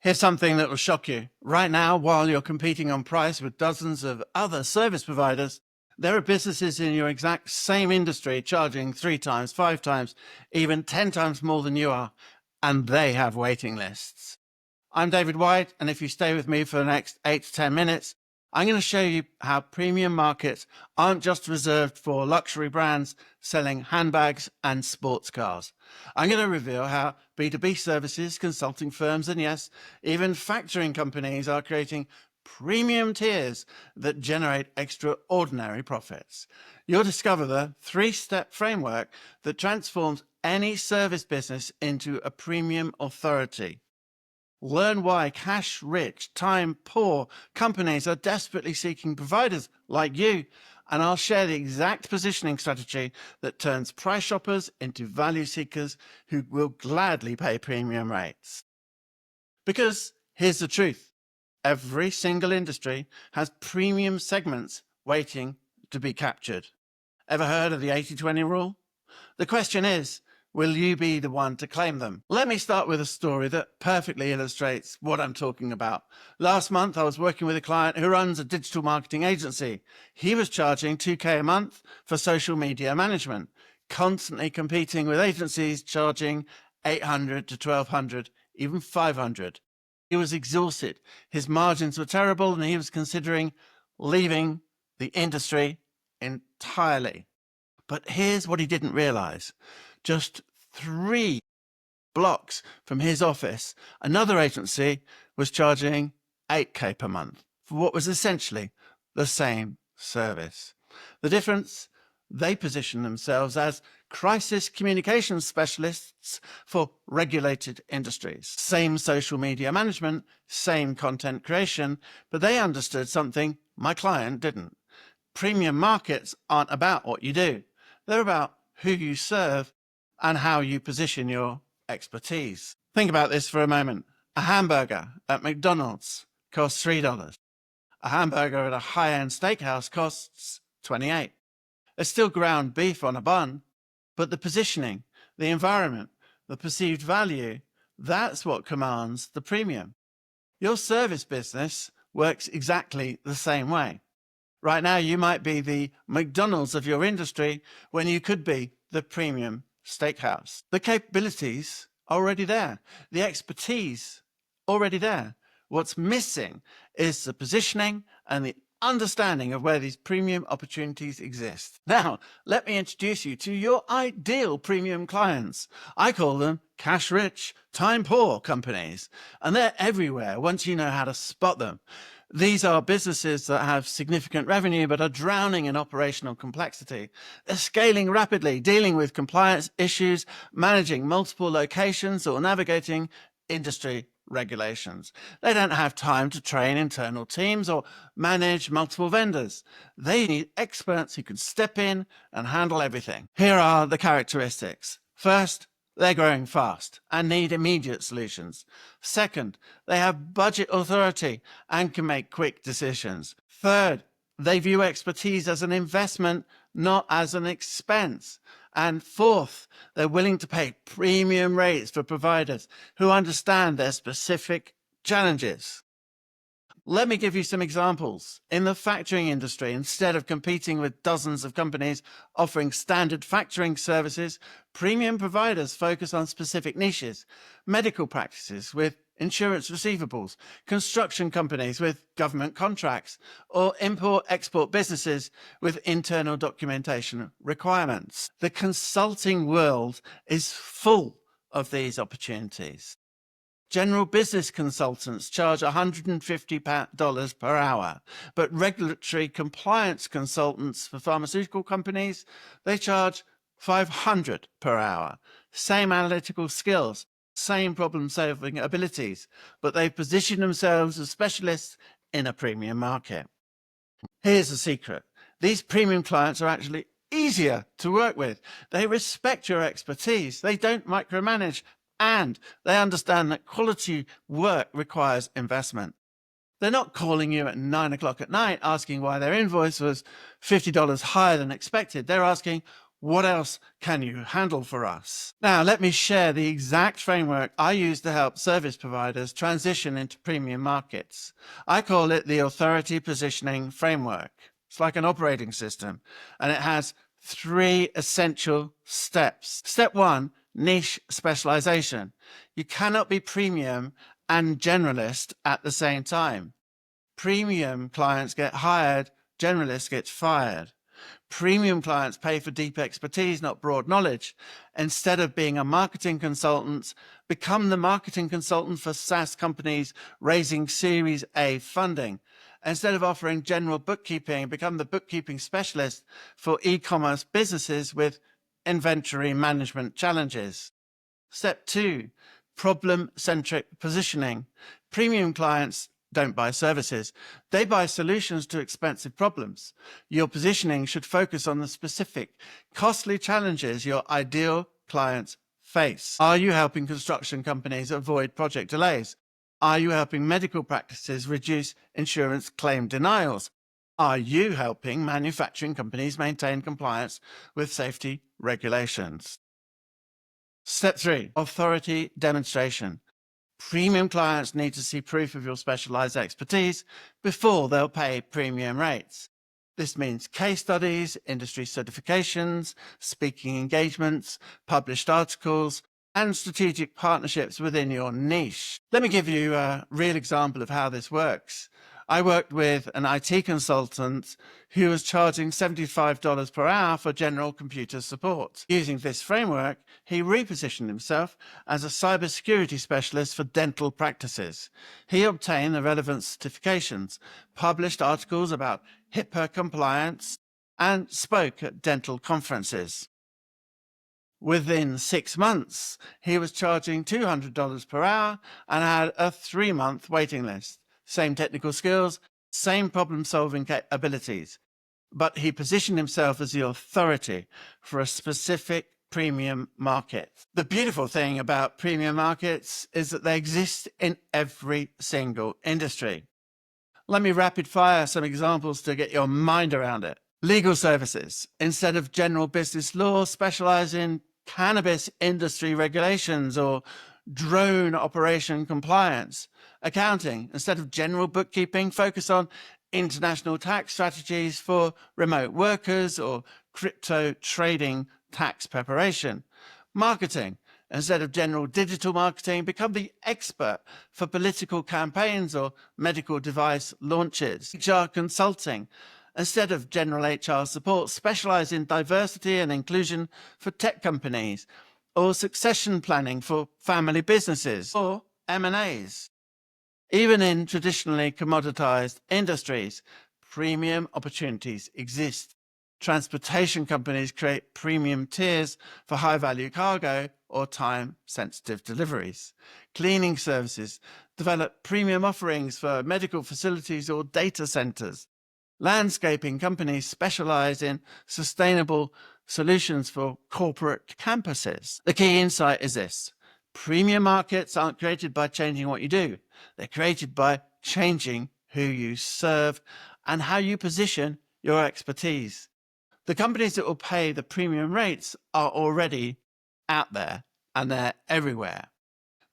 Here's something that will shock you. Right now, while you're competing on price with dozens of other service providers, there are businesses in your exact same industry charging 3 times, 5 times, even 10 times more than you are, and they have waiting lists. I'm David White, and if you stay with me for the next 8 to 10 minutes, I'm going to show you how premium markets aren't just reserved for luxury brands selling handbags and sports cars. I'm going to reveal how B2B services, consulting firms, and yes, even factoring companies are creating premium tiers that generate extraordinary profits. You'll discover the 3-step framework that transforms any service business into a premium authority. Learn why cash-rich, time-poor companies are desperately seeking providers like you, and I'll share the exact positioning strategy that turns price shoppers into value seekers who will gladly pay premium rates. Because here's the truth. Every single industry has premium segments waiting to be captured. Ever heard of the 80-20 rule? The question is, will you be the one to claim them? Let me start with a story that perfectly illustrates what I'm talking about. Last month, I was working with a client who runs a digital marketing agency. He was charging $2,000 a month for social media management, constantly competing with agencies charging $800 to $1,200, even $500. He was exhausted. His margins were terrible, and he was considering leaving the industry entirely. But here's what he didn't realize. Just 3 blocks from his office, another agency was charging $8,000 per month for what was essentially the same service. The difference? They position themselves as crisis communications specialists for regulated industries. Same social media management, same content creation, but they understood something my client didn't. Premium markets aren't about what you do. They're about who you serve and how you position your expertise. Think about this for a moment. A hamburger at McDonald's costs $3. A hamburger at a high-end steakhouse costs $28. There's still ground beef on a bun, but the positioning, the environment, the perceived value, that's what commands the premium. Your service business works exactly the same way. Right now, you might be the McDonald's of your industry when you could be the premium steakhouse. The capabilities are already there. The expertise already there. What's missing is the positioning and the understanding of where these premium opportunities exist. Now, let me introduce you to your ideal premium clients. I call them cash-rich, time-poor companies, and they're everywhere once you know how to spot them. These are businesses that have significant revenue but are drowning in operational complexity. They're scaling rapidly, dealing with compliance issues, managing multiple locations, or navigating industry regulations. They don't have time to train internal teams or manage multiple vendors. They need experts who can step in and handle everything. Here are the characteristics. First, they're growing fast and need immediate solutions. Second, they have budget authority and can make quick decisions. Third, they view expertise as an investment, not as an expense. And fourth, they're willing to pay premium rates for providers who understand their specific challenges. Let me give you some examples. In the factoring industry, instead of competing with dozens of companies offering standard factoring services, premium providers focus on specific niches. Medical practices with insurance receivables, construction companies with government contracts, or import-export businesses with internal documentation requirements. The consulting world is full of these opportunities. General business consultants charge $150 per hour, but regulatory compliance consultants for pharmaceutical companies, they charge $500 per hour. Same analytical skills, same problem-solving abilities, but they've positioned themselves as specialists in a premium market. Here's the secret. These premium clients are actually easier to work with. They respect your expertise. They don't micromanage. And they understand that quality work requires investment. They're not calling you at 9 o'clock at night asking why their invoice was $50 higher than expected. They're asking, What else can you handle for us? Now, let me share the exact framework I use to help service providers transition into premium markets. I call it the Authority Positioning Framework. It's like an operating system, and it has 3 essential steps. Step 1, niche specialization. You cannot be premium and generalist at the same time. Premium clients get hired, generalists get fired. Premium clients pay for deep expertise, not broad knowledge. Instead of being a marketing consultant, become the marketing consultant for SaaS companies raising Series A funding. Instead of offering general bookkeeping, become the bookkeeping specialist for e-commerce businesses with inventory management challenges. Step 2, problem-centric positioning. Premium clients don't buy services. They buy solutions to expensive problems. Your positioning should focus on the specific, costly challenges your ideal clients face. Are you helping construction companies avoid project delays? Are you helping medical practices reduce insurance claim denials? Are you helping manufacturing companies maintain compliance with safety regulations? Step 3, authority demonstration. Premium clients need to see proof of your specialized expertise before they'll pay premium rates. This means case studies, industry certifications, speaking engagements, published articles, and strategic partnerships within your niche. Let me give you a real example of how this works. I worked with an IT consultant who was charging $75 per hour for general computer support. Using this framework, he repositioned himself as a cybersecurity specialist for dental practices. He obtained the relevant certifications, published articles about HIPAA compliance, and spoke at dental conferences. Within 6 months, he was charging $200 per hour and had a 3-month waiting list. Same technical skills, same problem-solving abilities. But he positioned himself as the authority for a specific premium market. The beautiful thing about premium markets is that they exist in every single industry. Let me rapid fire some examples to get your mind around it. Legal services. Instead of general business law, specialize in cannabis industry regulations or drone operation compliance. Accounting. Instead of general bookkeeping, focus on international tax strategies for remote workers or crypto trading tax preparation. Marketing. Instead of general digital marketing, become the expert for political campaigns or medical device launches. HR consulting. Instead of general HR support, specialize in diversity and inclusion for tech companies, or succession planning for family businesses, or M&As. Even in traditionally commoditized industries, premium opportunities exist. Transportation companies create premium tiers for high-value cargo or time-sensitive deliveries. Cleaning services develop premium offerings for medical facilities or data centers. Landscaping companies specialize in sustainable solutions for corporate campuses. The key insight is this: premium markets aren't created by changing what you do. They're created by changing who you serve and how you position your expertise. The companies that will pay the premium rates are already out there, and they're everywhere.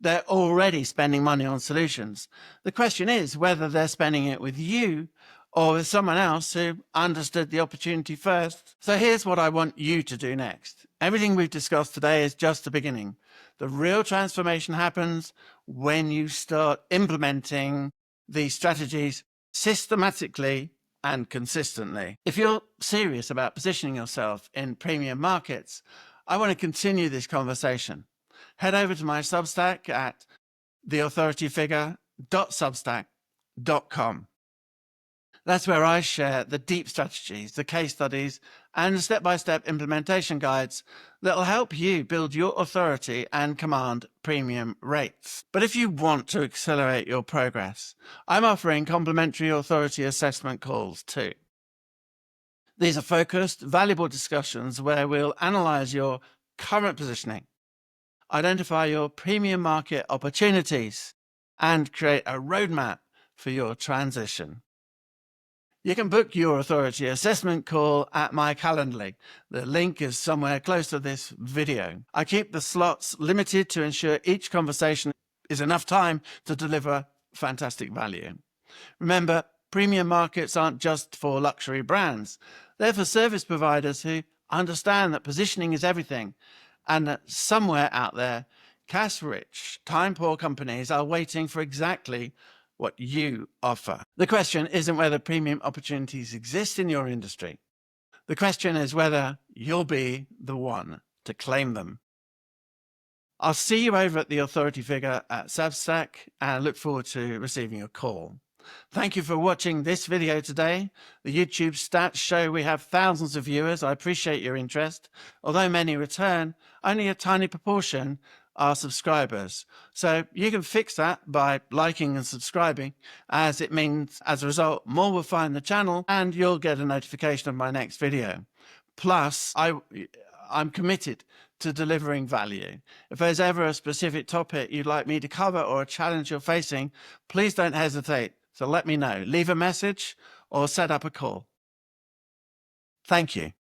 They're already spending money on solutions. The question is whether they're spending it with you or with someone else who understood the opportunity first. So here's what I want you to do next. Everything we've discussed today is just the beginning. The real transformation happens when you start implementing these strategies systematically and consistently. If you're serious about positioning yourself in premium markets, I want to continue this conversation. Head over to my Substack at theauthorityfigure.substack.com. That's where I share the deep strategies, the case studies, and step-by-step implementation guides that will help you build your authority and command premium rates. But if you want to accelerate your progress, I'm offering complimentary authority assessment calls too. These are focused, valuable discussions where we'll analyze your current positioning, identify your premium market opportunities, and create a roadmap for your transition. You can book your authority assessment call at my Calendly. The link is somewhere close to this video. I keep the slots limited to ensure each conversation is enough time to deliver fantastic value. Remember, premium markets aren't just for luxury brands. They're for service providers who understand that positioning is everything, and that somewhere out there, cash-rich, time-poor companies are waiting for exactly what you offer. The question isn't whether premium opportunities exist in your industry. The question is whether you'll be the one to claim them. I'll see you over at the Authority Figure at Substack and look forward to receiving your call. Thank you for watching this video today. The YouTube stats show we have thousands of viewers. I appreciate your interest. Although many return, only a tiny proportion are subscribers. So you can fix that by liking and subscribing, as it means, as a result, more will find the channel and you'll get a notification of my next video. Plus, I'm committed to delivering value. If there's ever a specific topic you'd like me to cover or a challenge you're facing, please don't hesitate to let me know. Leave a message or set up a call. Thank you.